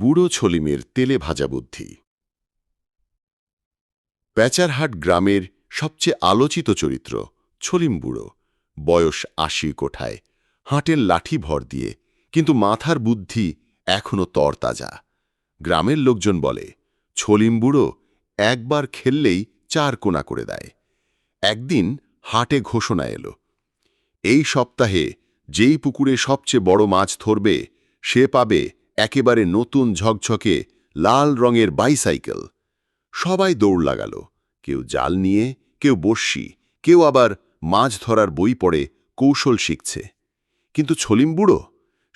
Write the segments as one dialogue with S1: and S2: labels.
S1: বুড়ো ছলিমের তেলে ভাজা বুদ্ধি। প্যাচারহাট গ্রামের সবচেয়ে আলোচিত চরিত্র ছলিম বুড়ো, বয়স ৮০ কোঠায়, হাঁটেন লাঠি ভর দিয়ে, কিন্তু মাথার বুদ্ধি এখনো তরতাজা। গ্রামের লোকজন বলে, ছলিম বুড়ো একবার খেললেই ৪ কোনা করে দেয়। একদিন হাটে ঘোষণা এলো, এই সপ্তাহে যেই পুকুরে সবচেয়ে বড় মাছ ধরবে সে পাবে একেবারে নতুন ঝকঝকে লাল রঙের বাইসাইকেল। সবাই দৌড় লাগালো, কেউ জাল নিয়ে, কেউ বড়শি, কেউ আবার মাছ ধরার বই পড়ে কৌশল শিখছে। কিন্তু ছলিম বুড়ো,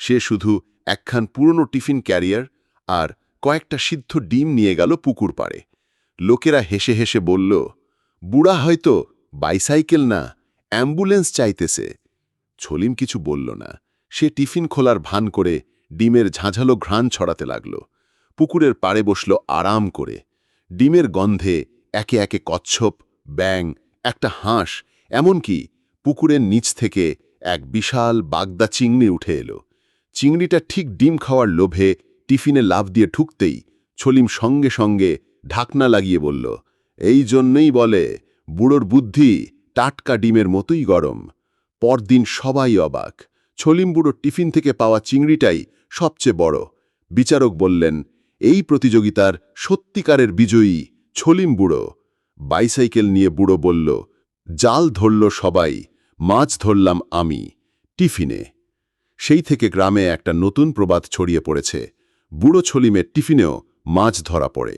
S1: সে শুধু একখান পুরনো টিফিন ক্যারিয়ার আর কয়েকটা সিদ্ধ ডিম নিয়ে গেল পুকুর পাড়ে। লোকেরা হেসে হেসে বলল, বুড়া হয়তো বাইসাইকেল না, অ্যাম্বুলেন্স চাইতেছে। ছলিম কিছু বলল না, সে টিফিন খোলার ভান করে ডিমের ঝাঁঝালো ঘ্রাণ ছড়াতে লাগল। পুকুরের পাড়ে বসল আরাম করে। ডিমের গন্ধে একে একে কচ্ছপ, ব্যাং, একটা হাঁস, এমনকি পুকুরের নিচ থেকে এক বিশাল বাগদা চিংড়ি উঠে এলো। চিংড়িটা ঠিক ডিম খাওয়ার লোভে টিফিনে লাফ দিয়ে ঢুকতেই ছলিম সঙ্গে সঙ্গে ঢাকনা লাগিয়ে বলল, এই জন্যই বলে বুড়োর বুদ্ধি টাটকা ডিমের মতোই গরম। পরদিন সবাই অবাক, ছলিম বুড়োর টিফিন থেকে পাওয়া চিংড়িটাই সবচেয়ে বড়। বিচারক বললেন, এই প্রতিযোগিতার সত্যিকারের বিজয়ী ছলিম বুড়ো। বাইসাইকেল নিয়ে বুড়ো বলল, জাল ধরল সবাই, মাছ ধরলাম আমি টিফিনে। সেই থেকে গ্রামে একটা নতুন প্রবাদ ছড়িয়ে পড়েছে, বুড়ো ছলিমের টিফিনেও মাছ ধরা পড়ে।